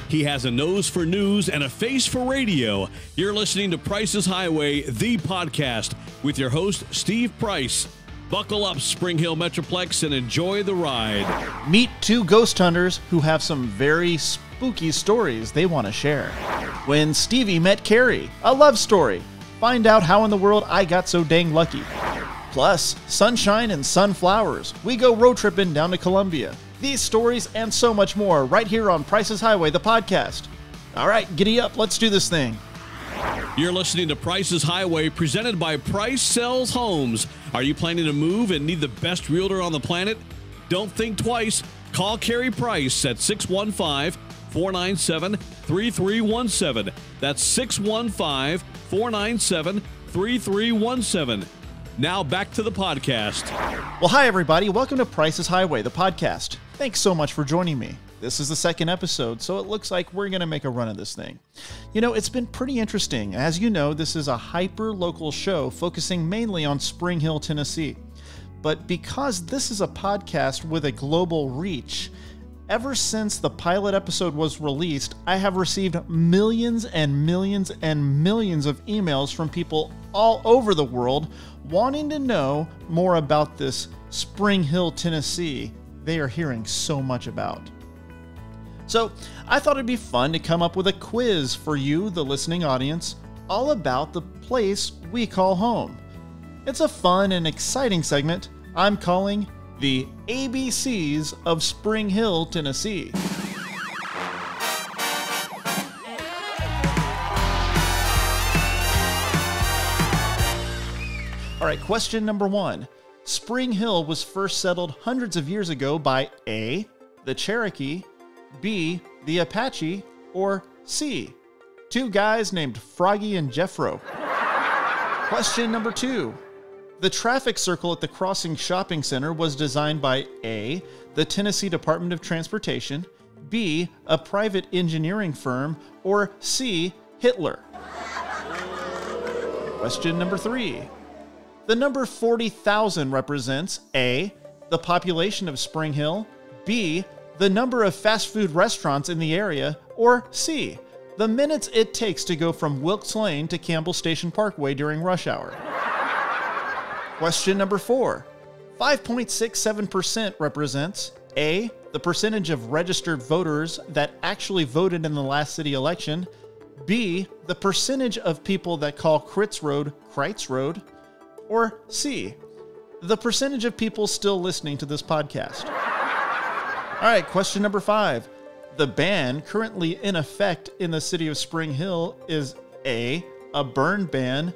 He has a nose for news and a face for radio. You're listening to Price's Highway, the podcast, with your host, Steve Price. Buckle up, Spring Hill Metroplex, and enjoy the ride. Meet two ghost hunters who have some very spooky stories they want to share. When Stevie met Keri, a love story. Find out how in the world I got so dang lucky. Plus, sunshine and sunflowers. We go road tripping down to Columbia. These stories and so much more right here on Price's Highway, the podcast. All right, giddy up. Let's do this thing. You're listening to Price's Highway, presented by Price Sells Homes. Are you planning to move and need the best realtor on the planet? Don't think twice. Call Keri Price at 615-497-3317. That's 615-497-3317. Now back to the podcast. Well, hi, everybody. Welcome to Price's Highway, the podcast. Thanks so much for joining me. This is the second episode, so it looks like we're going to make a run of this thing. You know, it's been pretty interesting. As you know, this is a hyper-local show focusing mainly on Spring Hill, Tennessee. But because this is a podcast with a global reach, ever since the pilot episode was released, I have received millions and millions and millions of emails from people all over the world wanting to know more about this Spring Hill, Tennessee they are hearing so much about. So I thought it'd be fun to come up with a quiz for you, the listening audience, all about the place we call home. It's a fun and exciting segment I'm calling the ABCs of Spring Hill, Tennessee. All right, question number 1. Spring Hill was first settled hundreds of years ago by A, the Cherokee, B, the Apache, or C, two guys named Froggy and Jeffro. Question number 2. The traffic circle at the Crossing Shopping Center was designed by A, the Tennessee Department of Transportation, B, a private engineering firm, or C, Hitler. Question number 3. The number 40,000 represents A, the population of Spring Hill, B, the number of fast food restaurants in the area, or C, the minutes it takes to go from Wilkes Lane to Campbell Station Parkway during rush hour. Question number 4. 5.67% represents A, the percentage of registered voters that actually voted in the last city election, B, the percentage of people that call Kritz Road Kreitz Road, or C, the percentage of people still listening to this podcast. All right, question number 5. The ban currently in effect in the city of Spring Hill is A, a burn ban,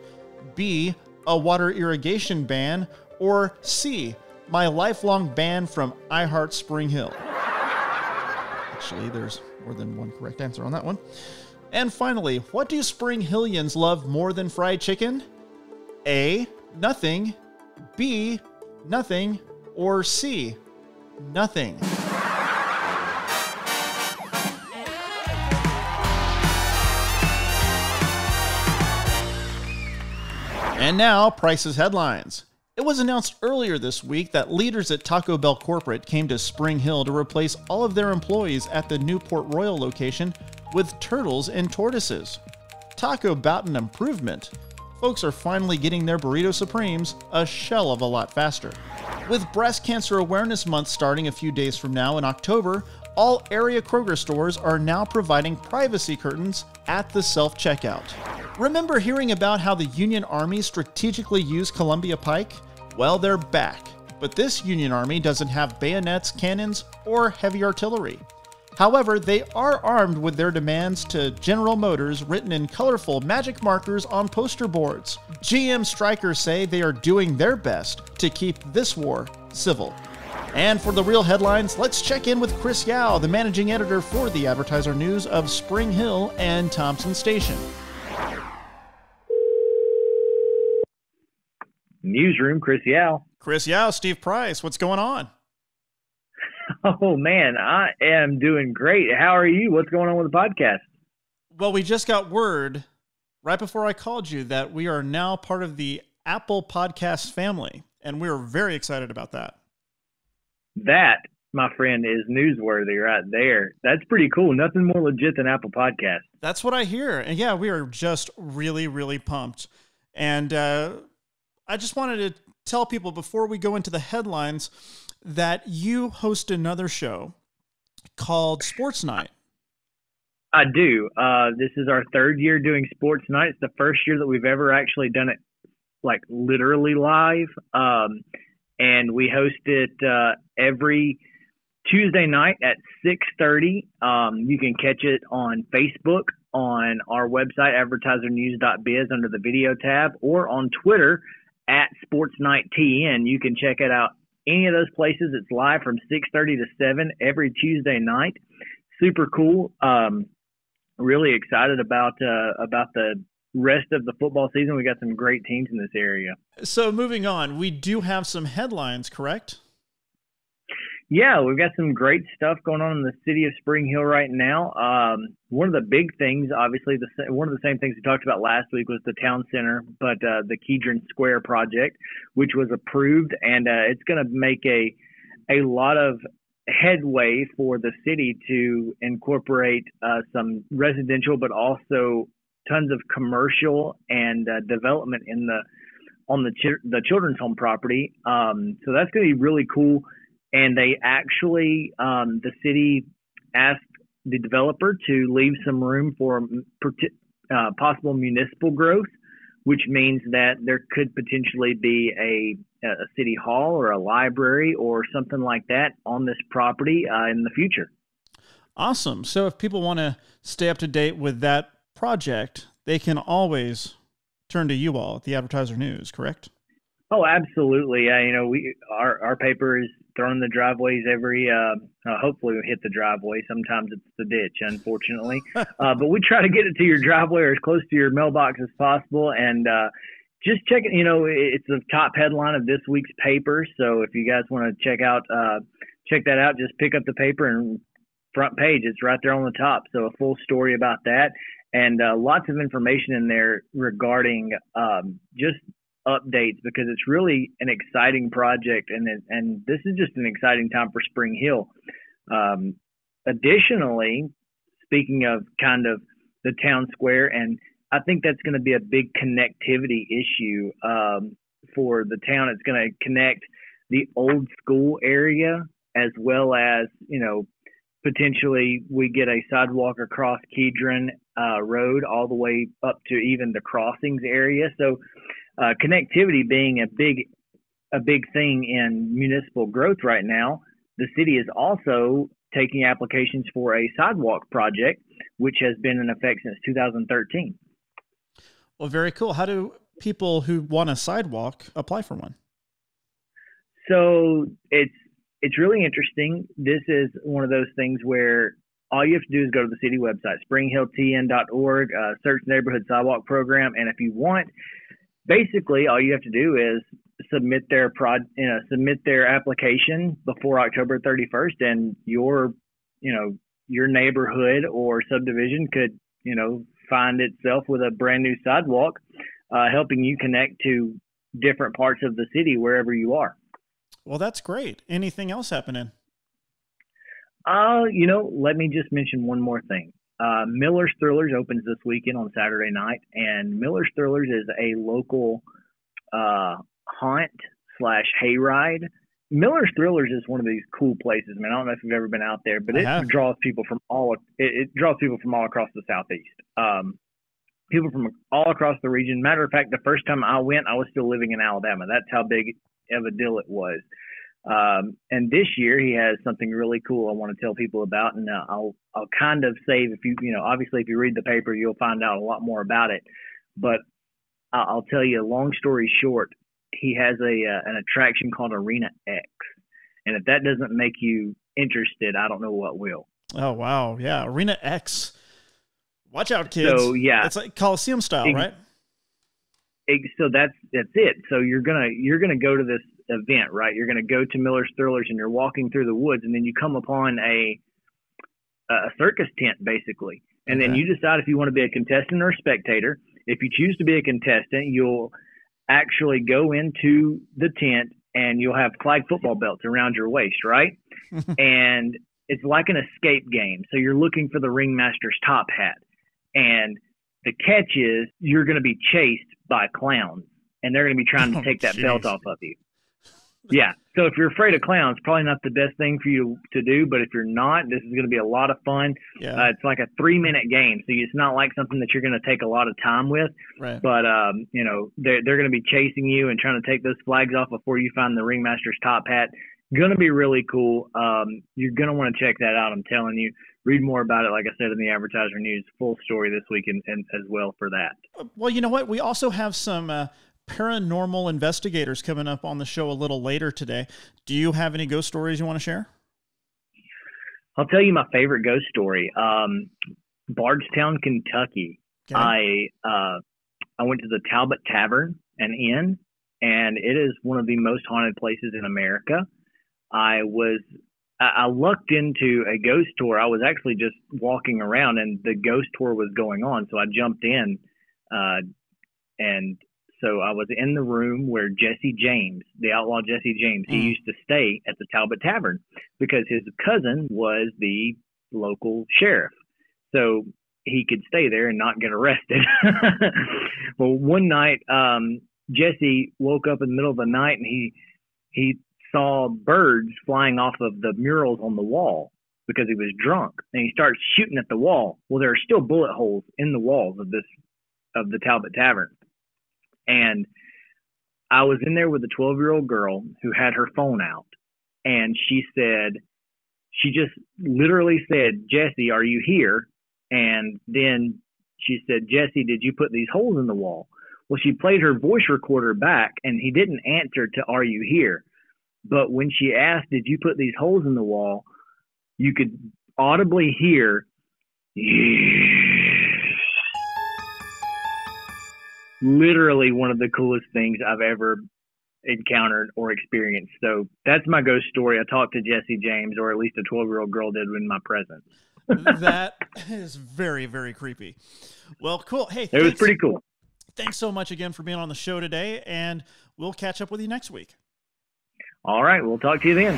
B, a water irrigation ban, or C, my lifelong ban from iHeart Spring Hill. Actually, there's more than one correct answer on that one. And finally, what do Spring Hillians love more than fried chicken? A, nothing, B, nothing, or C, nothing. And now, Price's headlines. It was announced earlier this week that leaders at Taco Bell Corporate came to Spring Hill to replace all of their employees at the Newport Royal location with turtles and tortoises. Talk about an improvement. Folks are finally getting their Burrito Supremes a shell of a lot faster. With Breast Cancer Awareness Month starting a few days from now in October, all area Kroger stores are now providing privacy curtains at the self-checkout. Remember hearing about how the Union Army strategically used Columbia Pike? Well, they're back. But this Union Army doesn't have bayonets, cannons, or heavy artillery. However, they are armed with their demands to General Motors written in colorful magic markers on poster boards. GM strikers say they are doing their best to keep this war civil. And for the real headlines, let's check in with Chris Yao, the managing editor for the Advertiser News of Spring Hill and Thompson Station. Newsroom, Chris Yao. Chris Yao, Steve Price, what's going on? Oh, man, I am doing great. How are you? What's going on with the podcast? Well, we just got word right before I called you that we are now part of the Apple Podcast family, and we're very excited about that. That my friend, is newsworthy right there. That's pretty cool. Nothing more legit than Apple Podcasts. That's what I hear. And yeah, we are just really, really pumped. And I just wanted to tell people before we go into the headlines that you host another show called Sports Night. I do. This is our third year doing Sports Night. It's the first year that we've ever actually done it like literally live. And we host it every Tuesday night at 6:30. You can catch it on Facebook, on our website, advertisernews.biz under the video tab, or on Twitter at SportsNightTN. You can check it out any of those places. It's live from 6:30 to 7 every Tuesday night. Super cool. Really excited about the rest of the football season. We got some great teams in this area. So moving on, we do have some headlines, correct? Yeah, we've got some great stuff going on in the city of Spring Hill right now. One of the big things, obviously, one of the same things we talked about last week was the town center, but the Kedron Square project, which was approved, and it's going to make a lot of headway for the city to incorporate some residential, but also tons of commercial and development on the children's home property. So that's going to be really cool. And they actually, the city asked the developer to leave some room for possible municipal growth, which means that there could potentially be a city hall or a library or something like that on this property in the future. Awesome. So if people want to stay up to date with that project, they can always turn to you all at the Advertiser News, correct? Oh, absolutely. Our paper is thrown in the driveways every, hopefully we hit the driveway. Sometimes it's the ditch, unfortunately. But we try to get it to your driveway or as close to your mailbox as possible. And just check it. It's the top headline of this week's paper. So if you guys want to check that out, just pick up the paper and front page. It's right there on the top. So a full story about that. And lots of information in there regarding just updates, because it's really an exciting project, and this is just an exciting time for Spring Hill. Additionally, speaking of kind of the town square, and I think that's going to be a big connectivity issue for the town. It's going to connect the old school area as well as, potentially we get a sidewalk across Kedron Road all the way up to even the crossings area. So connectivity being a big thing in municipal growth right now, the city is also taking applications for a sidewalk project, which has been in effect since 2013. Well, very cool. How do people who want a sidewalk apply for one? So it's really interesting. This is one of those things where all you have to do is go to the city website, springhilltn.org, search neighborhood sidewalk program, and if you want, basically, all you have to do is submit their application before October 31st, and your neighborhood or subdivision could, find itself with a brand new sidewalk, helping you connect to different parts of the city wherever you are. Well, that's great. Anything else happening? Let me just mention one more thing. Miller's Thrillers opens this weekend on Saturday night, and Miller's Thrillers is a local haunt/hayride. Miller's Thrillers is one of these cool places, man. I don't know if you've ever been out there, but it draws people from all across the Southeast. People from all across the region. Matter of fact, the first time I went, I was still living in Alabama. That's how big of a deal it was. And this year he has something really cool I want to tell people about, and I'll kind of save, if obviously if you read the paper, you'll find out a lot more about it, but I'll tell you, long story short, he has an attraction called Arena X, and if that doesn't make you interested, I don't know what will. Oh, wow. Yeah. Arena X. Watch out, kids. So yeah, it's like Coliseum style, right? So that's it. So you're gonna go to this event, right? You're gonna go to Miller's Thrillers, and you're walking through the woods, and then you come upon a circus tent, basically, and then you decide if you want to be a contestant or a spectator. If you choose to be a contestant, you'll actually go into the tent, and you'll have flag football belts around your waist, right? And it's like an escape game. So you're looking for the ringmaster's top hat. And the catch is you're going to be chased by clowns, and they're going to be trying to take that belt off of you. Yeah. So if you're afraid of clowns, probably not the best thing for you to do. But if you're not, this is going to be a lot of fun. Yeah. It's like a 3-minute game. So it's not like something that you're going to take a lot of time with. Right. But, they're going to be chasing you and trying to take those flags off before you find the ringmaster's top hat. Going to be really cool. You're going to want to check that out. I'm telling you. Read more about it, like I said, in the Advertiser News. Full story this week and as well for that. Well, you know what? We also have some paranormal investigators coming up on the show a little later today. Do you have any ghost stories you want to share? I'll tell you my favorite ghost story. Bardstown, Kentucky. Okay. I went to the Talbot Tavern and Inn, and it is one of the most haunted places in America. I lucked into a ghost tour. I was actually just walking around, and the ghost tour was going on, so I jumped in, and so I was in the room where Jesse James, the outlaw Jesse James, he used to stay at the Talbot Tavern because his cousin was the local sheriff. So he could stay there and not get arrested. Well, one night, Jesse woke up in the middle of the night, and he saw birds flying off of the murals on the wall because he was drunk, and he started shooting at the wall. Well, there are still bullet holes in the walls of the Talbot Tavern. And I was in there with a 12-year-old girl who had her phone out, and she just literally said, "Jesse, are you here?" And then she said, "Jesse, did you put these holes in the wall?" Well, she played her voice recorder back, and he didn't answer to "Are you here?" But when she asked, "Did you put these holes in the wall?" you could audibly hear, literally one of the coolest things I've ever encountered or experienced. So that's my ghost story. I talked to Jesse James, or at least a 12-year-old girl did in my presence. That is very, very creepy. Well, cool. Hey, it was pretty cool. Thanks so much again for being on the show today, and we'll catch up with you next week. All right. We'll talk to you then.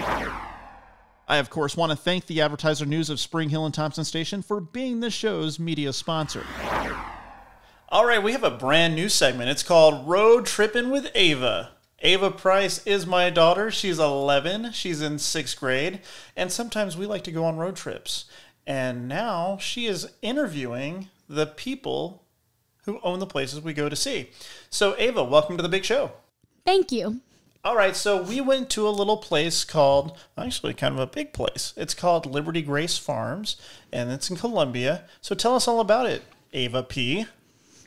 I, of course, want to thank the Advertiser News of Spring Hill and Thompson Station for being the show's media sponsor. All right, we have a brand new segment. It's called Road Trippin' with Ava. Ava Price is my daughter. She's 11. She's in 6th grade. And sometimes we like to go on road trips. And now she is interviewing the people who own the places we go to see. So, Ava, welcome to the big show. Thank you. All right, so we went to a little place called, actually kind of a big place. It's called Liberty Grace Farms, and it's in Columbia. So tell us all about it, Ava P.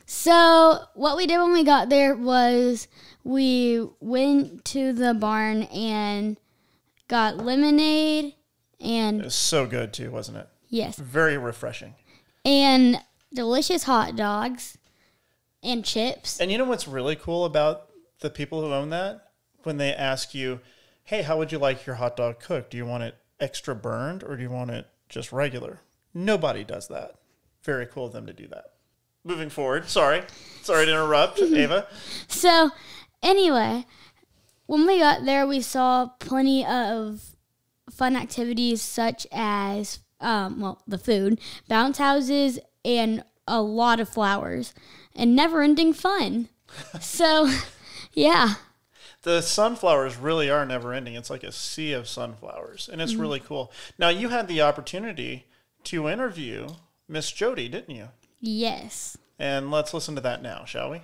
So what we did when we got there was we went to the barn and got lemonade and... It was so good, too, wasn't it? Yes. Very refreshing. And delicious hot dogs and chips. And you know what's really cool about the people who own that? When they ask you, hey, how would you like your hot dog cooked? Do you want it extra burned or do you want it just regular? Nobody does that. Very cool of them to do that. Moving forward. Sorry to interrupt, Ava. So, anyway, when we got there, we saw plenty of fun activities such as, the food, bounce houses, and a lot of flowers, and never-ending fun. So, yeah. The sunflowers really are never-ending. It's like a sea of sunflowers, and it's really cool. Now, you had the opportunity to interview Miss Jody, didn't you? Yes. And let's listen to that now, shall we?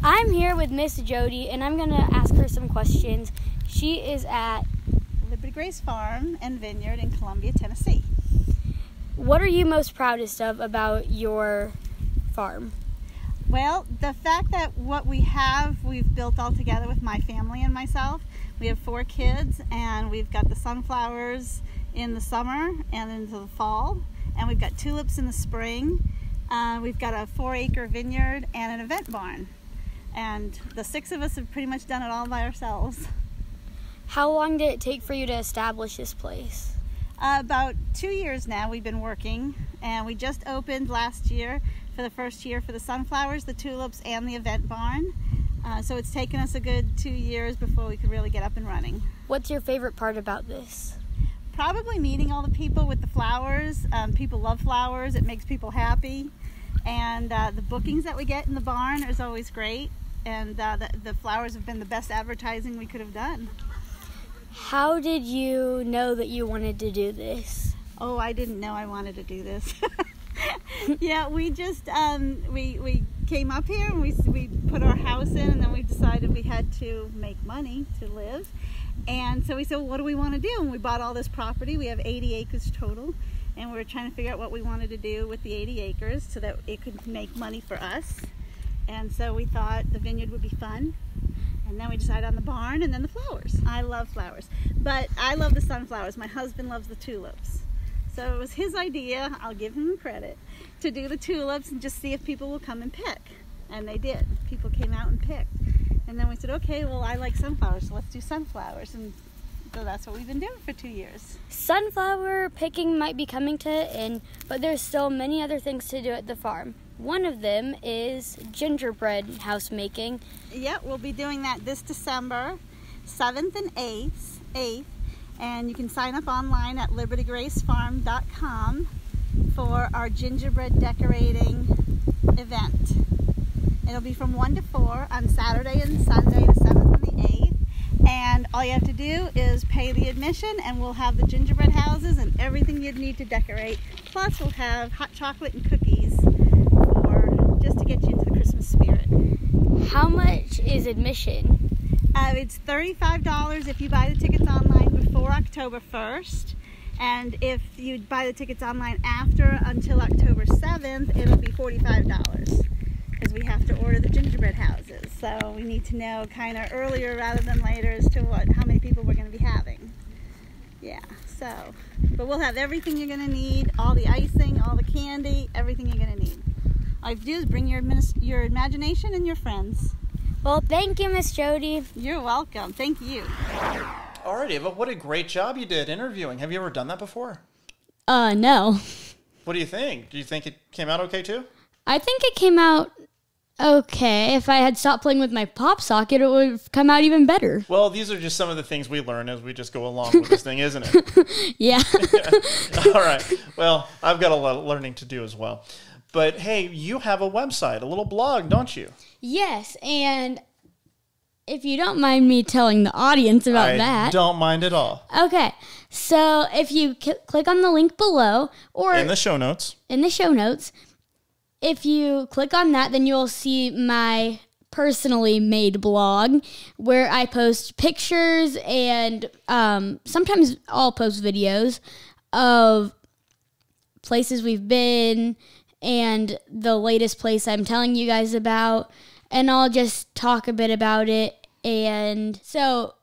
I'm here with Miss Jody, and I'm going to ask her some questions. She is at Liberty Grace Farm and Vineyard in Columbia, Tennessee. What are you most proudest of about your farm? Well, the fact that what we have, we've built all together with my family and myself. We have 4 kids, and we've got the sunflowers in the summer and into the fall, and we've got tulips in the spring. We've got a 4-acre vineyard and an event barn, and the 6 of us have pretty much done it all by ourselves. How long did it take for you to establish this place? About 2 years now we've been working, and we just opened last year for the first year for the sunflowers, the tulips, and the event barn. So it's taken us a good 2 years before we could really get up and running. What's your favorite part about this? Probably meeting all the people with the flowers. People love flowers. It makes people happy. And the bookings that we get in the barn is always great. And the flowers have been the best advertising we could have done. How did you know that you wanted to do this? Oh, I didn't know I wanted to do this. Yeah, we just, we came up here and we put our house in, and then we decided we had to make money to live. And so we said, well, what do we want to do? And we bought all this property. We have 80 acres total. And we were trying to figure out what we wanted to do with the 80 acres so that it could make money for us. And so we thought the vineyard would be fun. And then we decided on the barn and then the flowers. I love flowers, but I love the sunflowers. My husband loves the tulips. So it was his idea, I'll give him credit, to do the tulips and just see if people will come and pick. And they did. People came out and picked. And then we said, okay, well, I like sunflowers, so let's do sunflowers. And so that's what we've been doing for 2 years. Sunflower picking might be coming to an end, but there's still many other things to do at the farm. One of them is gingerbread house making. Yeah, we'll be doing that this December 7th and 8th. And you can sign up online at libertygracefarm.com for our gingerbread decorating event. It'll be from 1 to 4 on Saturday and Sunday, the 7th and the 8th. And all you have to do is pay the admission, and we'll have the gingerbread houses and everything you'd need to decorate. Plus, we'll have hot chocolate and cookies just to get you into the Christmas spirit. How much is admission? It's $35 if you buy the tickets online before October 1st. And if you buy the tickets online after until October 7th, it'll be $45. Because we have to order the gingerbread houses. So we need to know kind of earlier rather than later as to how many people we're going to be having. Yeah, but we'll have everything you're going to need, all the icing, all the candy, everything you're going to need. All you have to do is bring your imagination and your friends. Well, thank you, Miss Jody. You're welcome. Thank you. All right, Ava, what a great job you did interviewing. Have you ever done that before? No. What do you think? Do you think it came out okay, too? I think it came out okay. If I had stopped playing with my pop socket, it would have come out even better. Well, these are just some of the things we learn as we just go along with this thing, isn't it? Yeah. All right. Well, I've got a lot of learning to do as well. But, hey, you have a website, a little blog, don't you? Yes, and if you don't mind me telling the audience about that. I don't mind at all. Okay, so if you click on the link below, or in the show notes, if you click on that, then you'll see my personally made blog where I post pictures and sometimes I'll post videos of places we've been and the latest place I'm telling you guys about, and I'll just talk a bit about it. And so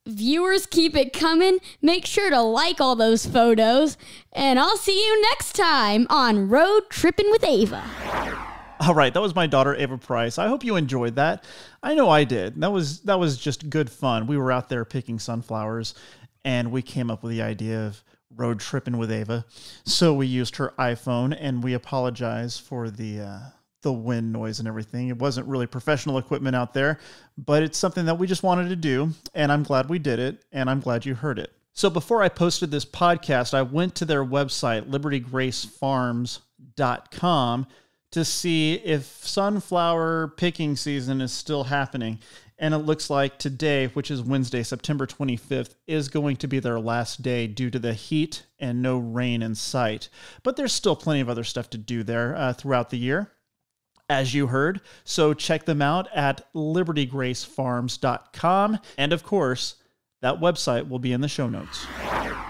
viewers, keep it coming. Make sure to like all those photos, and I'll see you next time on Road Trippin' with Ava. All right, that was my daughter, Ava Price. I hope you enjoyed that. I know I did. That was just good fun. We were out there picking sunflowers, and we came up with the idea of road tripping with Ava. So we used her iPhone, and we apologize for the wind noise and everything. It wasn't really professional equipment out there, but it's something that we just wanted to do, and I'm glad we did it, and I'm glad you heard it. So before I posted this podcast, I went to their website, libertygracefarms.com, to see if sunflower picking season is still happening. And it looks like today, which is Wednesday, September 25th, is going to be their last day due to the heat and no rain in sight. But there's still plenty of other stuff to do there throughout the year, as you heard. So check them out at libertygracefarms.com. And of course, that website will be in the show notes.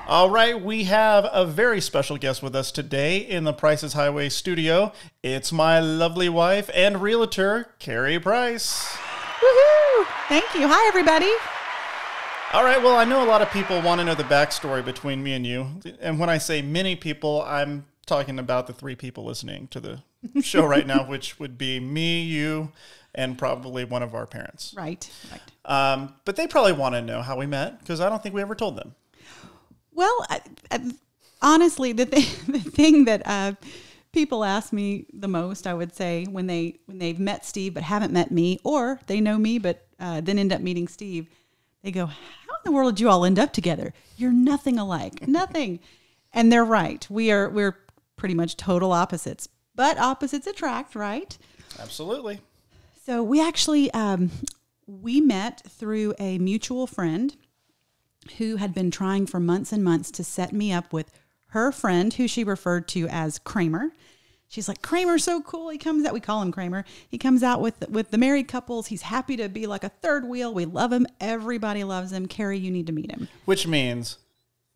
All right, we have a very special guest with us today in the Price's Highway studio. It's my lovely wife and realtor, Keri Price. Woohoo! Thank you. Hi, everybody. All right, well, I know a lot of people want to know the backstory between me and you. And when I say many people, I'm talking about the 3 people listening to the show right now, which would be me, you, and probably one of our parents. Right. But they probably want to know how we met, because I don't think we ever told them. Well, honestly, the thing that people ask me the most, I would say, when they've met Steve but haven't met me, or they know me but then end up meeting Steve, they go, "How in the world did you all end up together? You're nothing alike, nothing." And they're right. We're pretty much total opposites, but opposites attract, right? Absolutely. So we actually we met through a mutual friend who had been trying for months and months to set me up with her friend, who she referred to as Kramer. She's like, "Kramer's so cool. He comes out," we call him Kramer. "He comes out with the married couples. He's happy to be like a third wheel. We love him. Everybody loves him. Keri, you need to meet him." Which means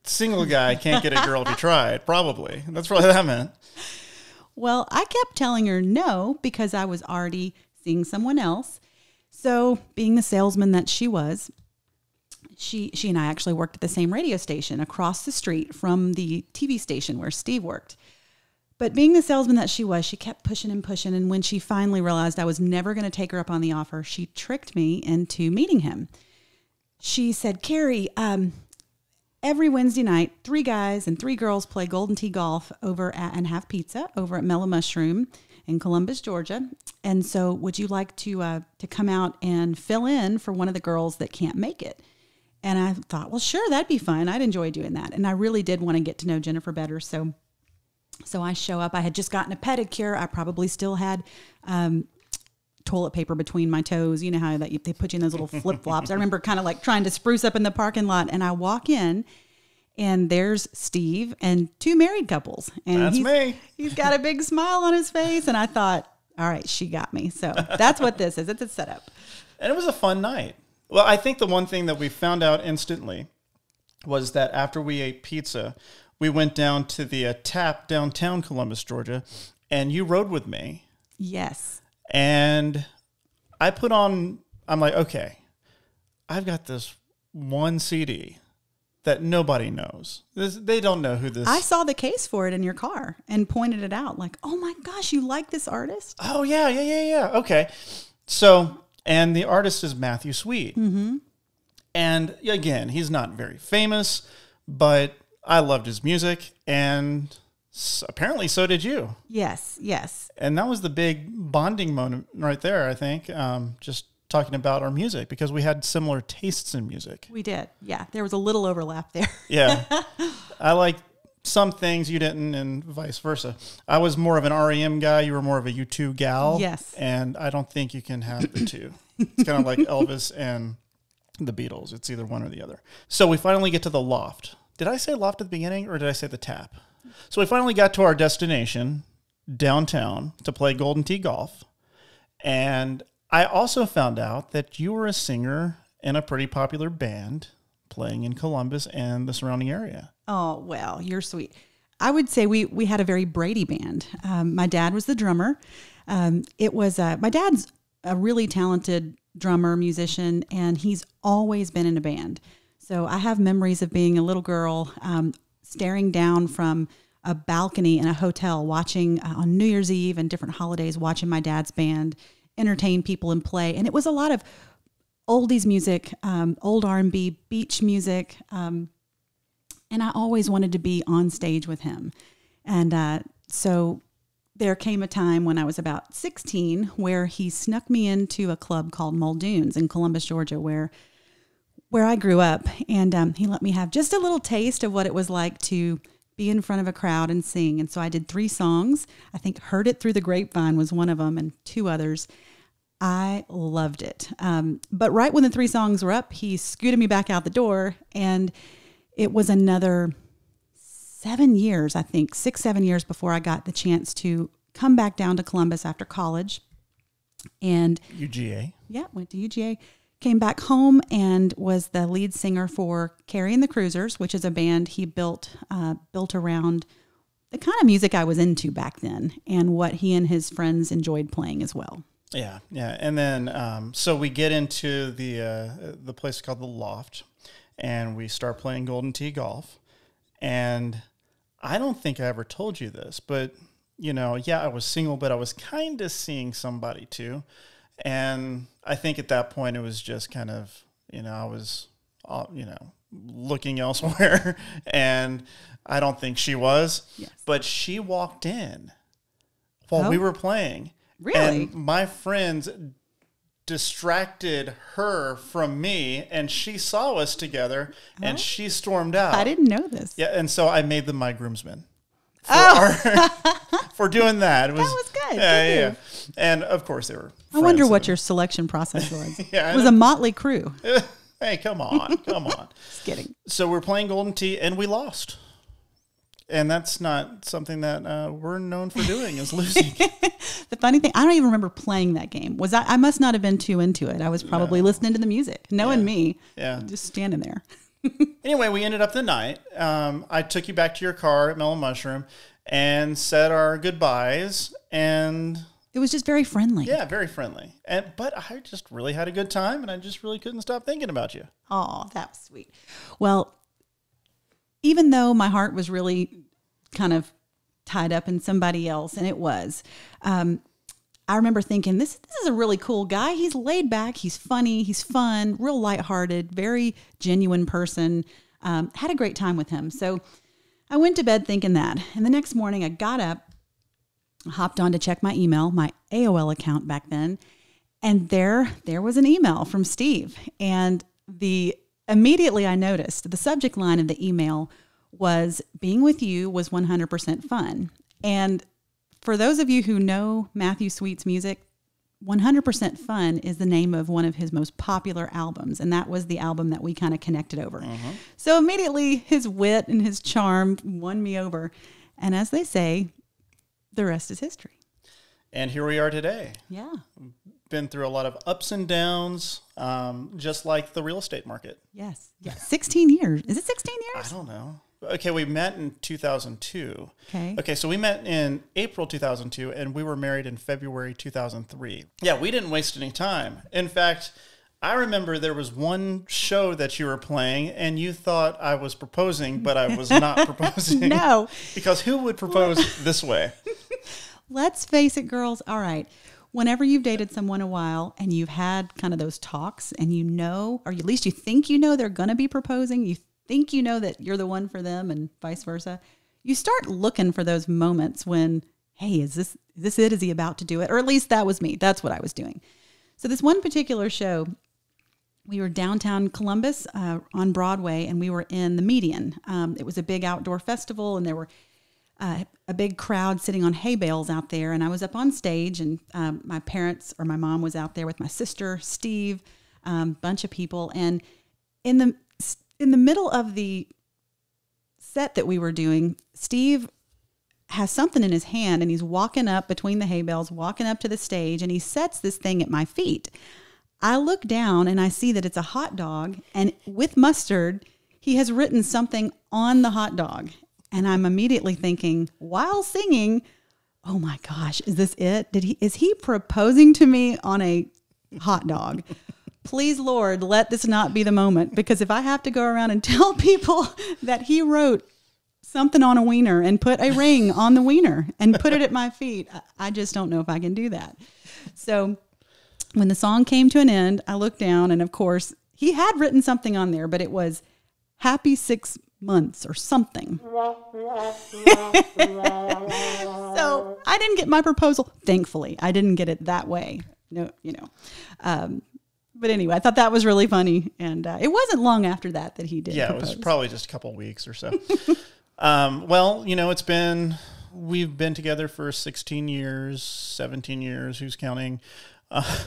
single guy can't get a girl if he tried, probably. That's probably what that meant. Well, I kept telling her no because I was already seeing someone else. So being the salesman that she was, she and I actually worked at the same radio station across the street from the TV station where Steve worked. But being the salesman that she was, she kept pushing and pushing. And when she finally realized I was never going to take her up on the offer, she tricked me into meeting him. She said, "Keri, every Wednesday night, 3 guys and 3 girls play Golden Tee Golf and have pizza over at Mellow Mushroom in Columbus, Georgia. And so would you like to come out and fill in for one of the girls that can't make it?" And I thought, well, sure, that'd be fun. I'd enjoy doing that. And I really did want to get to know Jennifer better. So I show up. I had just gotten a pedicure. I probably still had toilet paper between my toes. You know how they put you in those little flip-flops. I remember kind of like trying to spruce up in the parking lot. And I walk in, and there's Steve and 2 married couples. And That's me. He's got a big smile on his face. And I thought, all right, she got me. So that's what this is. It's a setup. And it was a fun night. Well, I think the one thing that we found out instantly was that after we ate pizza, we went down to the Tap downtown Columbus, Georgia, and you rode with me. Yes. And I'm like, okay, I've got this one CD that nobody knows. They don't know who this. I saw the case for it in your car and pointed it out like, "Oh my gosh, you like this artist?" Oh, yeah. Okay. So, and the artist is Matthew Sweet. Mm-hmm. And again, he's not very famous, but I loved his music, and apparently so did you. Yes. And that was the big bonding moment right there, I think, just talking about our music, because we had similar tastes in music. We did. Yeah, there was a little overlap there. Yeah. I liked some things you didn't, and vice versa. I was more of an REM guy. You were more of a U2 gal. Yes. And I don't think you can have the two. It's kind of like Elvis and the Beatles. It's either one or the other. So we finally get to the loft. Did I say loft at the beginning, or did I say the Tap? So we finally got to our destination downtown to play Golden Tee Golf. And I also found out that you were a singer in a pretty popular band playing in Columbus and the surrounding area. Oh, well, you're sweet. I would say we had a very Brady band. My dad was the drummer. My dad's a really talented drummer, musician, and he's always been in a band. So I have memories of being a little girl, staring down from a balcony in a hotel, watching on New Year's Eve and different holidays, watching my dad's band entertain people and play. And it was a lot of oldies music, old R&B, beach music. And I always wanted to be on stage with him. And so there came a time when I was about 16 where he snuck me into a club called Muldoon's in Columbus, Georgia, where I grew up. And he let me have just a little taste of what it was like to be in front of a crowd and sing. And so I did 3 songs. I think Heard It Through the Grapevine was one of them, and 2 others. I loved it. But right when the 3 songs were up, he scooted me back out the door, and it was another 7 years, I think, 6-7 years before I got the chance to come back down to Columbus after college. And UGA. Yeah, went to UGA. Came back home and was the lead singer for Keri and the Cruisers, which is a band he built around the kind of music I was into back then and what he and his friends enjoyed playing as well. Yeah. And then so we get into the place called the Loft, and we start playing Golden Tee Golf. And I don't think I ever told you this, but, I was single, but I was kind of seeing somebody too. And I think at that point it was just kind of, I was, looking elsewhere, and I don't think she was. Yes. But she walked in, while we were playing. Really? And my friends distracted her from me, and she saw us together, and she stormed out. I didn't know this. Yeah, and so I made them my groomsmen. For doing that. That was good. Yeah. And of course they were I wonder what your selection process was. Yeah, it was a motley crew. Hey, come on. Just kidding. So we're playing Golden Tee, and we lost. And that's not something that we're known for doing, is losing. The funny thing, I don't even remember playing that game. I must not have been too into it. I was probably listening to the music, knowing me. Yeah. Just standing there. Anyway, we ended up the night. I took you back to your car at Mellow Mushroom and said our goodbyes. And it was just very friendly. Yeah, very friendly. But I just really had a good time, and I just really couldn't stop thinking about you. Oh, that was sweet. Well, even though my heart was really kind of tied up in somebody else, and it was, I remember thinking, this is a really cool guy. He's laid back. He's funny. He's fun, real lighthearted, very genuine person. Had a great time with him. So I went to bed thinking that. And the next morning I got up, hopped on to check my email, my AOL account back then. And there was an email from Steve. And immediately I noticed the subject line of the email was, being with you was 100% fun. And for those of you who know Matthew Sweet's music, 100% Fun is the name of one of his most popular albums. And that was the album that we kind of connected over. Uh-huh. So immediately his wit and his charm won me over. And as they say, the rest is history. And here we are today. Yeah. Been through a lot of ups and downs, just like the real estate market. Yes. 16 years. Is it 16 years? I don't know. Okay, we met in 2002. Okay, so we met in April 2002, and we were married in February 2003. Yeah, we didn't waste any time. In fact, I remember there was one show that you were playing, and you thought I was proposing, but I was not proposing. No. Because who would propose this way? Let's face it, girls. All right. Whenever you've dated someone a while and you've had kind of those talks and you know, or at least you think you know they're going to be proposing, you think you know that you're the one for them and vice versa, you start looking for those moments when, hey, is this it? Is he about to do it? Or at least that was me. That's what I was doing. So this one particular show, we were downtown Columbus on Broadway, and we were in the Median. It was a big outdoor festival, and there were a big crowd sitting on hay bales out there. And I was up on stage, and my mom was out there with my sister, Steve, bunch of people. And in the middle of the set that we were doing, Steve has something in his hand, and he's walking up between the hay bales, walking up to the stage, and he sets this thing at my feet. I look down and I see that it's a hot dog, and with mustard, he has written something on the hot dog. And I'm immediately thinking, while singing, oh my gosh, is this it? Is he proposing to me on a hot dog? Please, Lord, let this not be the moment, because if I have to go around and tell people that he wrote something on a wiener and put a ring on the wiener and put it at my feet, I just don't know if I can do that. So when the song came to an end, I looked down, and of course he had written something on there, but it was happy 6 months or something. So I didn't get my proposal. Thankfully, I didn't get it that way. No, but anyway, I thought that was really funny. And it wasn't long after that he did propose. It was probably just a couple of weeks or so. We've been together for 16 years, 17 years. Who's counting?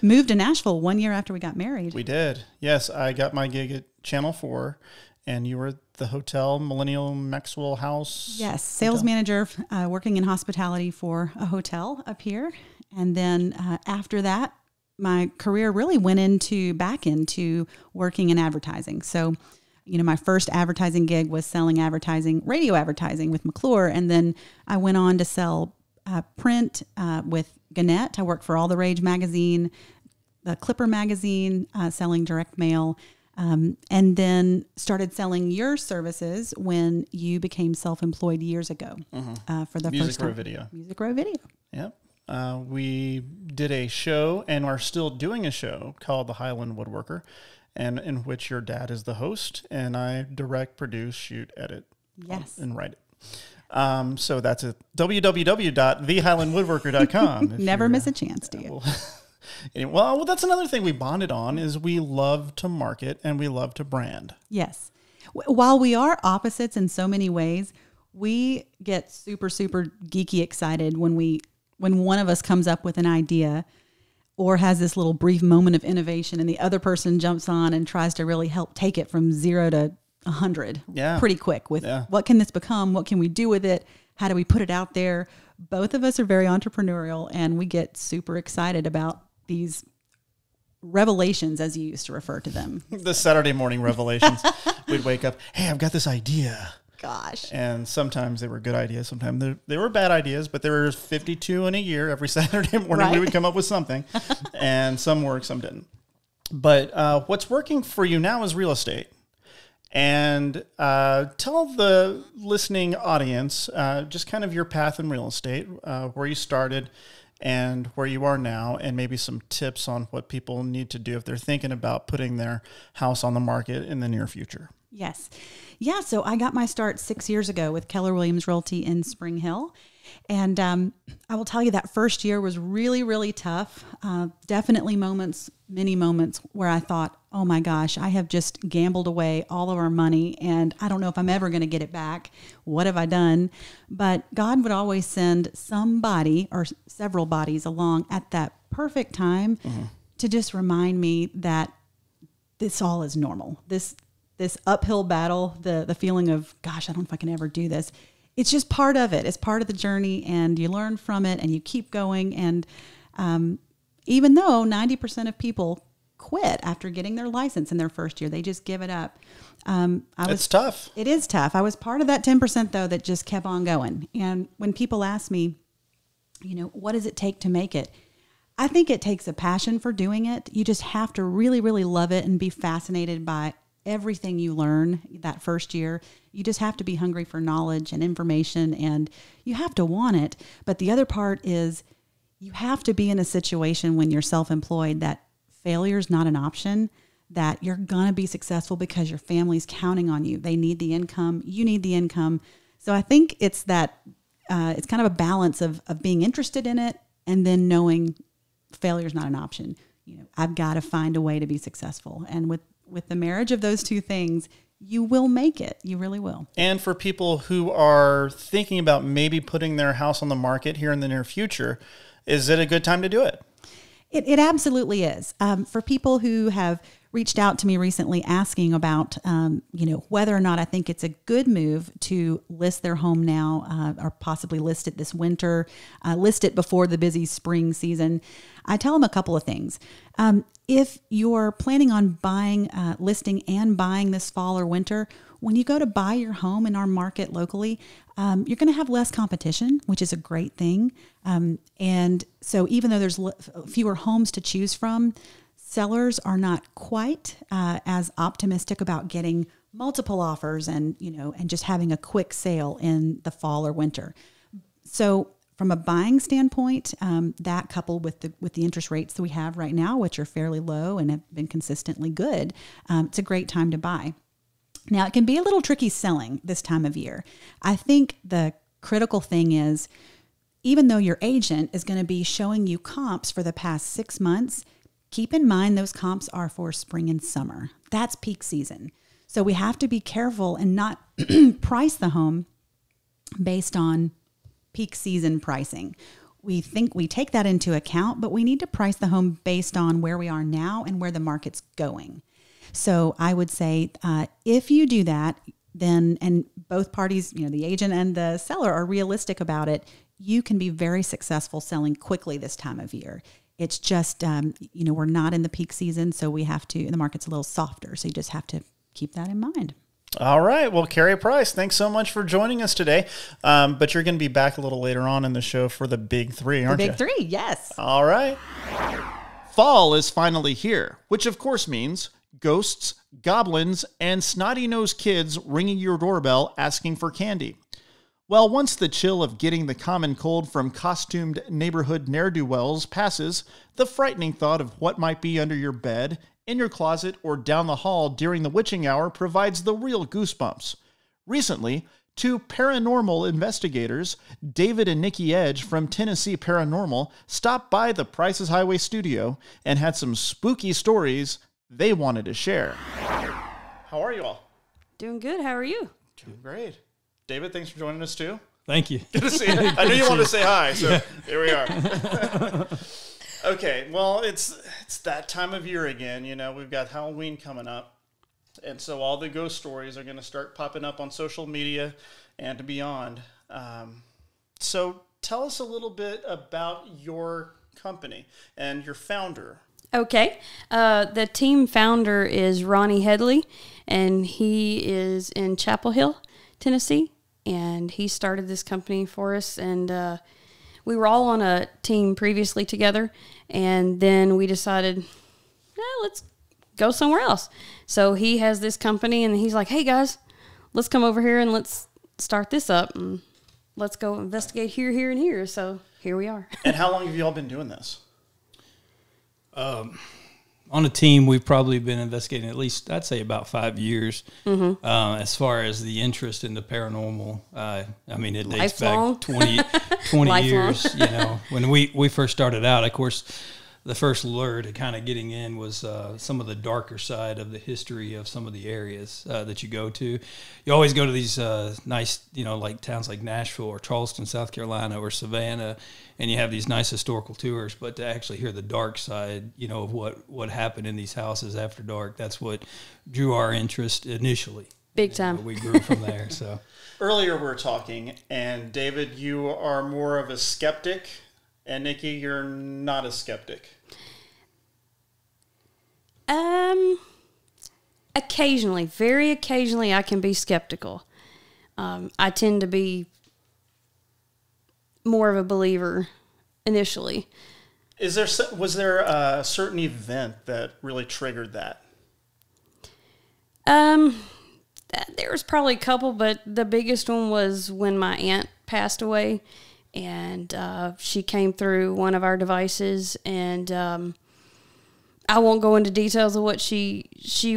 Moved to Nashville 1 year after we got married. We did. Yes, I got my gig at Channel 4, and you were at the hotel, Millennial Maxwell House. Yes, sales manager working in hospitality for a hotel up here. And then after that, my career really went back into working in advertising. So, my first advertising gig was selling radio advertising with McClure. And then I went on to sell print with Gannett. I worked for All the Rage magazine, the Clipper magazine, selling direct mail. And then started selling your services when you became self-employed years ago for the first time. Music Row Video. Yep. We did a show and are still doing a show called The Highland Woodworker, and in which your dad is the host, and I direct, produce, shoot, edit, yes, and write it. So that's at www.thehighlandwoodworker.com. Never miss a chance, do you? Well, that's another thing we bonded on is we love to market and we love to brand. Yes. While we are opposites in so many ways, we get super, super geeky excited when one of us comes up with an idea or has this little brief moment of innovation and the other person jumps on and tries to really help take it from 0 to 100 pretty quick with what can this become? What can we do with it? How do we put it out there? Both of us are very entrepreneurial and we get super excited about these revelations, as you used to refer to them. The Saturday morning revelations. We'd wake up, hey, I've got this idea. Gosh. And sometimes they were good ideas. Sometimes they were bad ideas, but there were 52 in a year. Every Saturday morning we would come up with something. And some worked, some didn't. But what's working for you now is real estate. And tell the listening audience just kind of your path in real estate, where you started and where you are now, and maybe some tips on what people need to do if they're thinking about putting their house on the market in the near future. Yes. Yeah. So I got my start 6 years ago with Keller Williams Realty in Spring Hill. And I will tell you that first year was really, really tough. Definitely many moments where I thought, oh my gosh, I have just gambled away all of our money and I don't know if I'm ever going to get it back. What have I done? But God would always send somebody or several bodies along at that perfect time to just remind me that this all is normal. This uphill battle, the feeling of, gosh, I don't know if I can ever do this. It's just part of it. It's part of the journey and you learn from it and you keep going. And even though 90% of people quit after getting their license in their first year, they just give it up. It's tough. It is tough. I was part of that 10% though that just kept on going. And when people ask me, what does it take to make it? I think it takes a passion for doing it. You just have to really, really love it and be fascinated by everything you learn that first year. You just have to be hungry for knowledge and information and you have to want it. But the other part is you have to be in a situation when you're self-employed that failure is not an option, that you're going to be successful because your family's counting on you. They need the income. You need the income. So I think it's that, it's kind of a balance of being interested in it and then knowing failure is not an option. I've got to find a way to be successful. And with the marriage of those two things, you will make it. You really will. And for people who are thinking about maybe putting their house on the market here in the near future, is it a good time to do it? It absolutely is. For people who have reached out to me recently asking about, whether or not I think it's a good move to list their home now or possibly list it this winter, list it before the busy spring season, I tell them a couple of things. If you're planning on listing and buying this fall or winter, when you go to buy your home in our market locally, you're going to have less competition, which is a great thing. And so even though there's fewer homes to choose from, sellers are not quite as optimistic about getting multiple offers and just having a quick sale in the fall or winter. So from a buying standpoint, that coupled with the interest rates that we have right now, which are fairly low and have been consistently good, it's a great time to buy. Now, it can be a little tricky selling this time of year. I think the critical thing is, even though your agent is going to be showing you comps for the past 6 months, keep in mind those comps are for spring and summer. That's peak season. So we have to be careful and not price the home based on peak season pricing. We think we take that into account, but we need to price the home based on where we are now and where the market's going. So I would say if you do that, then, and both parties, the agent and the seller are realistic about it, you can be very successful selling quickly this time of year. It's just, we're not in the peak season, so the market's a little softer. So you just have to keep that in mind. All right. Well, Keri Price, thanks so much for joining us today. But you're going to be back a little later on in the show for the big three, aren't you? The big three, yes. All right. Fall is finally here, which of course means ghosts, goblins, and snotty-nosed kids ringing your doorbell asking for candy. Well, once the chill of getting the common cold from costumed neighborhood ne'er-do-wells passes, the frightening thought of what might be under your bed, in your closet, or down the hall during the witching hour provides the real goosebumps. Recently, two paranormal investigators, David and Nikki Edge from Tennessee Paranormal, stopped by the Price is Highway studio and had some spooky stories they wanted to share. How are you all? Doing good. How are you? Doing great. David, thanks for joining us too. Thank you. Good to see you. I knew you wanted to say hi, so here we are. Okay, well, it's that time of year again. You know, we've got Halloween coming up, and so all the ghost stories are going to start popping up on social media and beyond. So tell us a little bit about your company and your founder. Okay. The team founder is Ronnie Headley, and he is in Chapel Hill, Tennessee, and he started this company for us, and we were all on a team previously together, and then we decided, let's go somewhere else. So he has this company, and he's like, hey, guys, let's come over here and let's start this up, and let's go investigate here, here, and here. So here we are. And how long have you all been doing this? On a team, we've probably been investigating at least, I'd say, about 5 years. Mm-hmm. As far as the interest in the paranormal, I mean, it dates Lifelong. back 20 years. You know, when we first started out, of course, the first lure to kind of getting in was some of the darker side of the history of some of the areas that you go to. You always go to these nice, you know, like towns like Nashville or Charleston, South Carolina, or Savannah, and you have these nice historical tours. But to actually hear the dark side, you know, of what happened in these houses after dark, that's what drew our interest initially. Big time. And we grew from there. So Earlier we were talking, and David, you are more of a skeptic, and Nikki, you're not a skeptic. Occasionally, very occasionally, I can be skeptical. I tend to be more of a believer initially. Was there a certain event that really triggered that? There was probably a couple, but the biggest one was when my aunt passed away, and she came through one of our devices, and I won't go into details of what she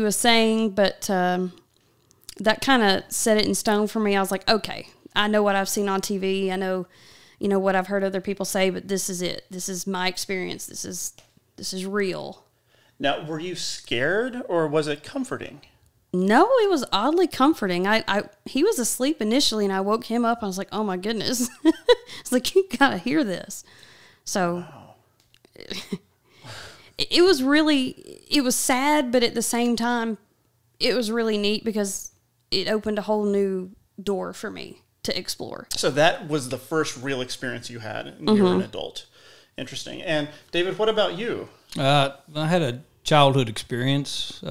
was saying, but that kind of set it in stone for me. I was like, okay, I know what I've seen on TV. I know, you know, what I've heard other people say, but this is it. This is my experience. This is real. Now, were you scared, or was it comforting? No, it was oddly comforting. He was asleep initially, and I woke him up. And I was like, "Oh my goodness!" It's like, you gotta hear this. So Wow. it was sad, but at the same time, it was really neat because it opened a whole new door for me to explore. So that was the first real experience you had when you were an adult. Interesting. And David, what about you? I had a childhood experience.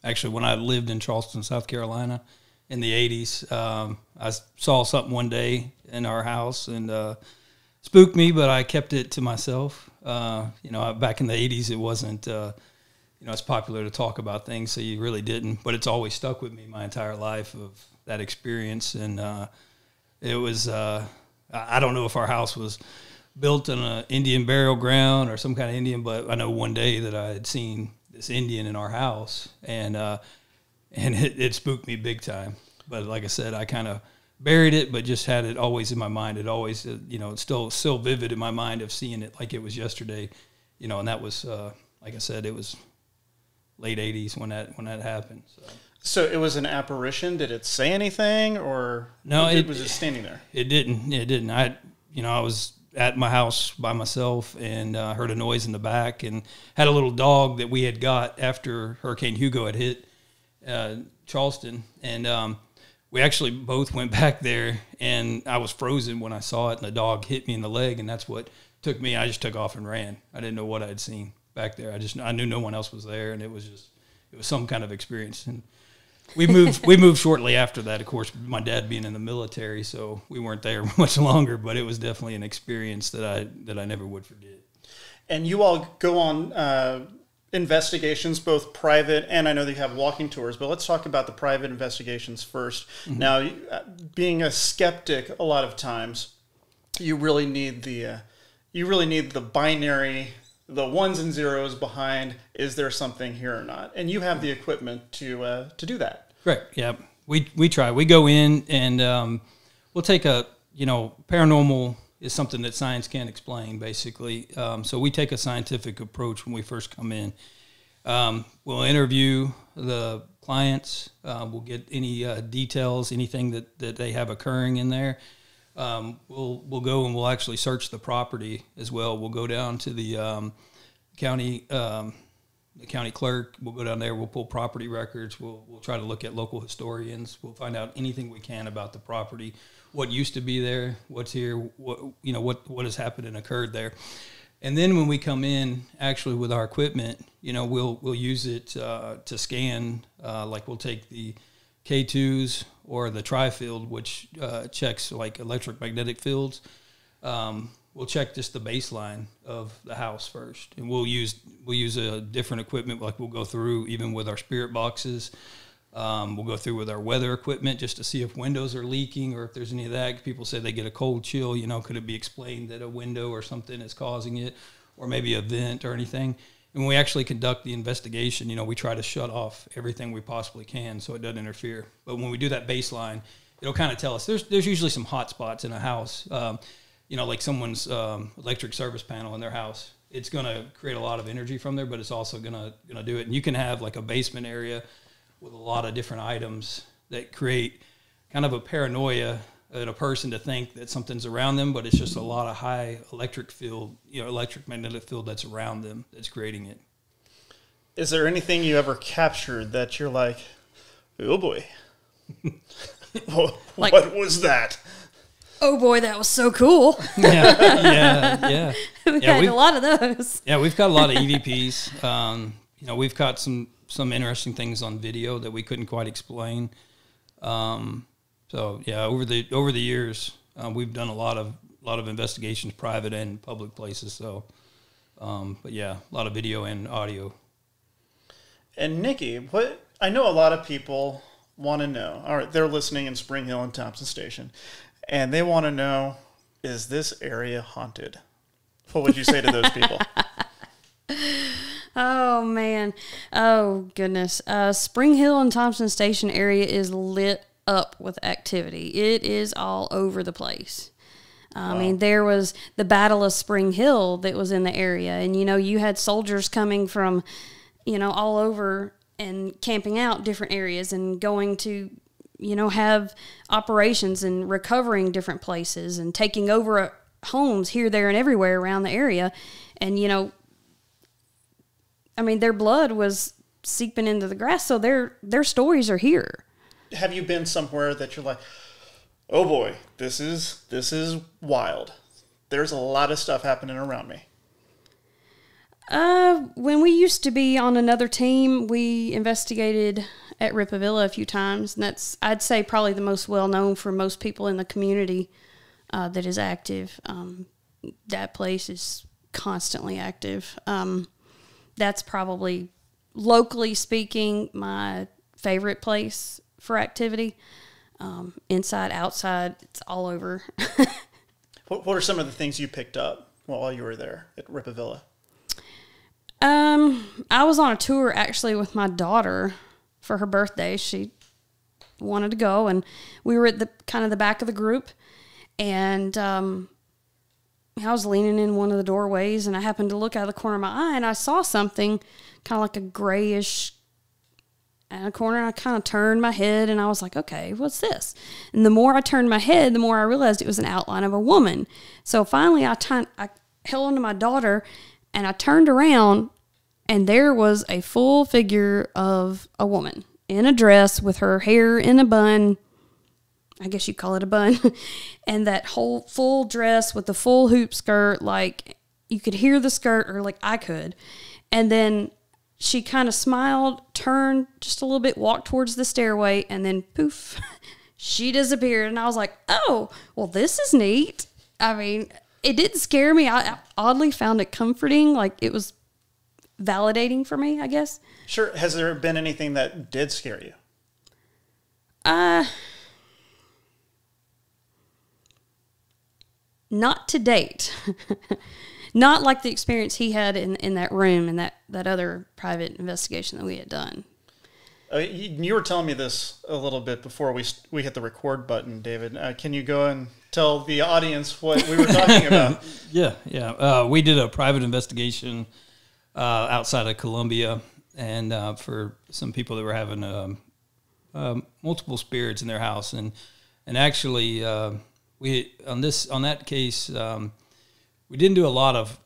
Actually, when I lived in Charleston, South Carolina in the 80s, I saw something one day in our house and spooked me, but I kept it to myself. You know, back in the 80s, it wasn't, you know, it's popular to talk about things, so you really didn't. But it's always stuck with me my entire life of that experience. And it was, I don't know if our house was built on an Indian burial ground or some kind of Indian, but I know one day that I had seen this Indian in our house, and it spooked me big time. But like I said, I kind of buried it, but just had it always in my mind. It always, you know, it's still vivid in my mind of seeing it like it was yesterday, you know. And that was, like I said, it was late 80s when that happened. So it was an apparition. Did it say anything, or no? It was just standing there. It didn't. I was at my house by myself and heard a noise in the back, and had a little dog that we had got after Hurricane Hugo had hit Charleston. And we actually both went back there, and I was frozen when I saw it, and the dog hit me in the leg, and that's what took me. I just took off and ran. I didn't know what I had seen back there. I knew no one else was there, and it was some kind of experience. And we moved shortly after that. Of course, my dad being in the military, so we weren't there much longer. But it was definitely an experience that I never would forget. And you all go on investigations, both private and I know that you have walking tours. But let's talk about the private investigations first. Mm-hmm. Now, being a skeptic, a lot of times you really need the binary, the ones and zeros behind, is there something here or not? And you have the equipment to do that. Right. Yeah. We try. We go in and we'll take paranormal is something that science can't explain, basically. So we take a scientific approach when we first come in. We'll interview the clients. We'll get any details, anything that they have occurring in there. We'll go and we'll actually search the property as well. We'll go down to the county clerk. We'll go down there. We'll pull property records. We'll try to look at local historians. We'll find out anything we can about the property, what used to be there, what's here, what has happened and occurred there. And then when we come in, actually with our equipment, we'll use it to scan. Like we'll take the K2s or the tri-field, which checks like electromagnetic fields. We'll check just the baseline of the house first, and we'll use a different equipment. Like we'll go through even with our spirit boxes. We'll go through with our weather equipment just to see if windows are leaking or if there's any of that. People say they get a cold chill. Could it be explained that a window or something is causing it, or maybe a vent or anything? And when we actually conduct the investigation, we try to shut off everything we possibly can so it doesn't interfere. But when we do that baseline, it'll kind of tell us there's usually some hot spots in a house. Like someone's electric service panel in their house. It's going to create a lot of energy from there, but it's also going to do it. And you can have like a basement area with a lot of different items that create kind of a paranoia in a person to think that something's around them, but it's just a lot of high electric field, electromagnetic field that's around them that's creating it. Is there anything you ever captured that you're like, oh boy, what was that? Oh boy, that was so cool. Yeah. We've had a lot of those. Yeah, we've got a lot of EVPs. We've got some interesting things on video that we couldn't quite explain. Over the years, we've done a lot of investigations, private and public places. So, a lot of video and audio. And Nikki, I know a lot of people want to know. All right, they're listening in Spring Hill and Thompson Station, and they want to know: is this area haunted? What would you say to those people? Oh, man. Oh, goodness. Spring Hill and Thompson Station area is lit up with activity. It is all over the place. I mean, there was the Battle of Spring Hill that was in the area. And, you had soldiers coming from, all over and camping out different areas and going to, have operations and recovering different places and taking over homes here, there, and everywhere around the area. And, their blood was seeping into the grass, so their stories are here. Have you been somewhere that you're like, oh boy, this is wild? There's a lot of stuff happening around me. When we used to be on another team, we investigated at Rippavilla a few times, and that's, I'd say, probably the most well-known for most people in the community that is active. That place is constantly active. That's probably, locally speaking, my favorite place for activity. Inside, outside, it's all over. What are some of the things you picked up while you were there at Rippavilla? I was on a tour actually with my daughter for her birthday. She wanted to go, and we were at the back of the group, and I was leaning in one of the doorways, and I happened to look out of the corner of my eye, and I saw something kind of like a grayish in a corner. I kind of turned my head, and I was like, okay, what's this? And the more I turned my head, the more I realized it was an outline of a woman. So finally, I held onto my daughter, and I turned around, and there was a full figure of a woman in a dress with her hair in a bun. I guess you call it a bun. And that whole full dress with the full hoop skirt, like you could hear the skirt, or like I could. And then she kind of smiled, turned just a little bit, walked towards the stairway, and then poof, she disappeared. And I was like, oh, well, this is neat. I mean, it didn't scare me. I oddly found it comforting. Like it was validating for me, I guess. Sure. Has there been anything that did scare you? Not to date. Not like the experience he had in that room and that other private investigation that we had done. You were telling me this a little bit before we hit the record button, David. Can you go and tell the audience what we were talking about? Yeah. We did a private investigation outside of Columbia, and for some people that were having multiple spirits in their house, and actually we on that case we didn't do a lot of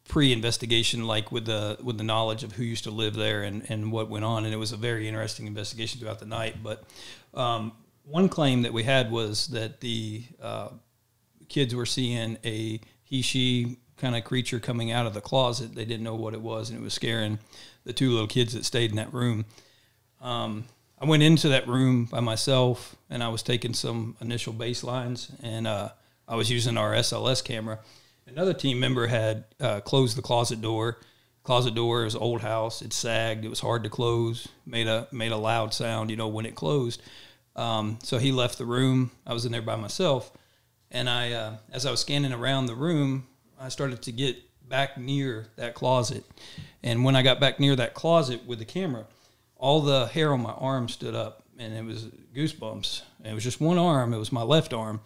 pre-investigation, like with the knowledge of who used to live there and what went on, and it was a very interesting investigation throughout the night. But one claim that we had was that the kids were seeing a he-she kind of creature coming out of the closet. They didn't know what it was, and it was scaring the two little kids that stayed in that room. I went into that room by myself, and I was taking some initial baselines, and I was using our SLS camera. Another team member had closed the closet door. Closet door is an old house. It sagged. It was hard to close. Made a loud sound, when it closed. So he left the room. I was in there by myself, and I, as I was scanning around the room, I started to get back near that closet. And when I got back near that closet with the camera, all the hair on my arm stood up, and it was goosebumps. And it was just one arm. It was my left arm.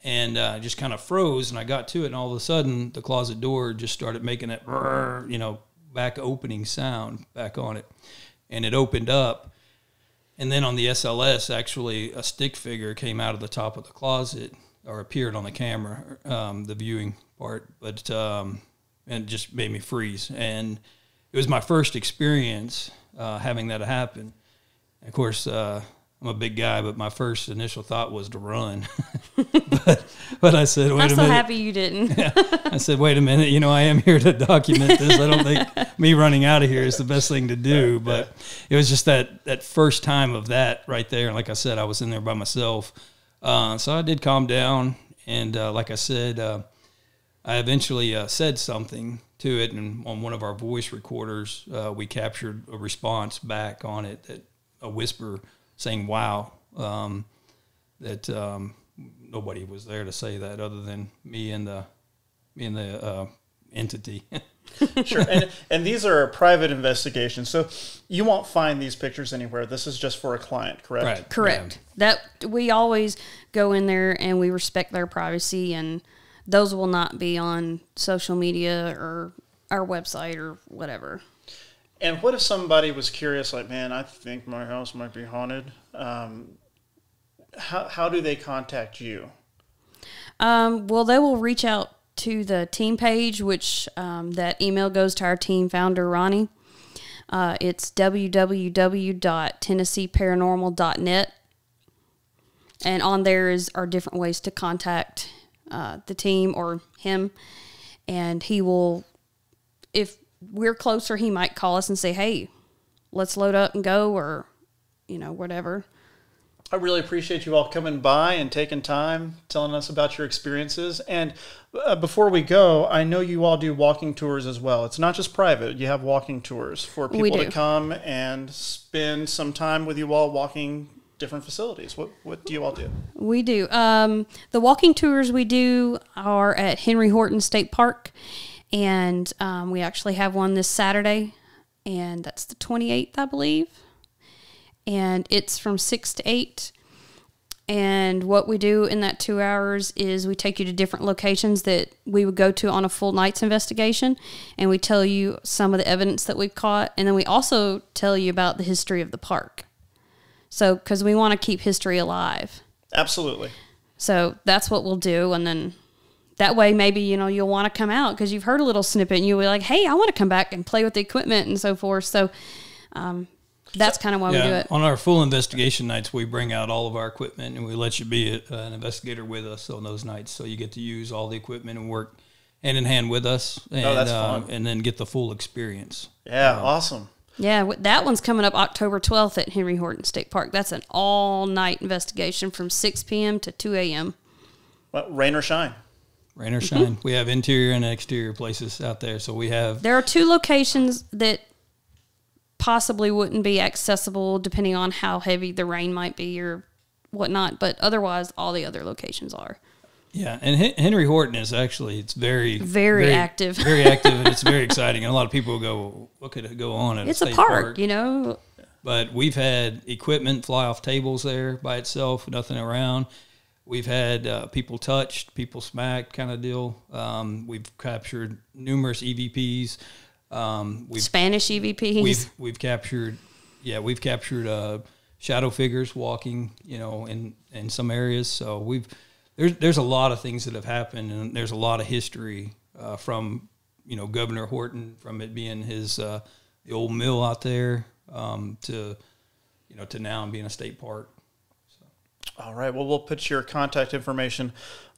And I just kind of froze, and I got to it, and all of a sudden, the closet door just started making that, back opening sound back on it. And it opened up. And then on the SLS, actually, a stick figure came out of the top of the closet, or appeared on the camera, the viewing part. But and it just made me freeze. And it was my first experience having that happen. And of course, I'm a big guy, but my first initial thought was to run. but I said, wait a minute. I'm so happy you didn't. Yeah. I said, wait a minute. I am here to document this. I don't think me running out of here is the best thing to do. But it was just that first time of that right there. And like I said, I was in there by myself. So I did calm down. And like I said, I eventually said something to it. And on one of our voice recorders, we captured a response back on it, that a whisper saying "wow," that nobody was there to say that other than me and the entity. Sure, and these are private investigations, so you won't find these pictures anywhere. This is just for a client, correct? Right. Correct. Yeah. That we always go in there and we respect their privacy, and those will not be on social media or our website or whatever. And what if somebody was curious, like, man, I think my house might be haunted? How do they contact you? Well, they will reach out to the team page, which that email goes to our team founder, Ronnie. It's www.tennesseeparanormal.net. And on there are different ways to contact the team or him. And he will, if we're closer, he might call us and say, hey, let's load up and go, or, whatever. I really appreciate you all coming by and taking time, telling us about your experiences. And before we go, I know you all do walking tours as well. It's not just private. You have walking tours for people to come and spend some time with you all walking different facilities. What do you all do? We do. The walking tours we do are at Henry Horton State Park. And we actually have one this Saturday, and that's the 28th, I believe. And it's from 6 to 8. And what we do in that 2 hours is we take you to different locations that we would go to on a full night's investigation, and we tell you some of the evidence that we've caught, and then we also tell you about the history of the park. So, because we want to keep history alive. Absolutely. So that's what we'll do, and then that way, maybe, you'll want to come out because you've heard a little snippet and you'll be like, hey, I want to come back and play with the equipment and so forth. So that's kind of why we do it. On our full investigation nights, we bring out all of our equipment and we let you be an investigator with us on those nights. So you get to use all the equipment and work hand in hand with us, and, that's fun. And then get the full experience. Yeah, awesome. Yeah, that one's coming up October 12th at Henry Horton State Park. That's an all-night investigation from 6 p.m. to 2 a.m. Well, rain or shine. Rain or shine. We have interior and exterior places out there. So there are 2 locations that possibly wouldn't be accessible depending on how heavy the rain might be or whatnot. But otherwise, all the other locations are. Yeah. And Henry Horton is actually, it's very active. Very active, and it's very exciting. And a lot of people go, what could go on at it's a state park, But we've had equipment fly off tables there by itself, nothing around. We've had people touched, people smacked kind of deal. We've captured numerous EVPs. Spanish EVPs. We've captured shadow figures walking, in some areas. So there's a lot of things that have happened, and there's a lot of history from Governor Horton, from it being his the old mill out there to now being a state park. So. All right. Well, we'll put your contact information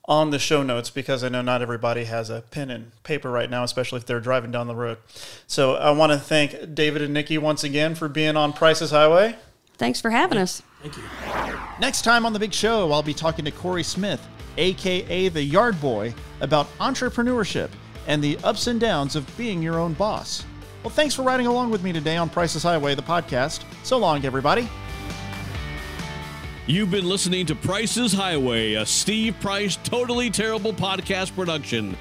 on the show notes because I know not everybody has a pen and paper right now, especially if they're driving down the road. So I want to thank David and Nikki once again for being on Price's Highway. Thanks for having us. Thank you. Next time on the big show, I'll be talking to Corey Smith, a.k.a. the Yard Boy, about entrepreneurship and the ups and downs of being your own boss. Well, thanks for riding along with me today on Price's Highway, the podcast. So long, everybody. You've been listening to Price's Highway, a Steve Price Totally Terrible podcast production.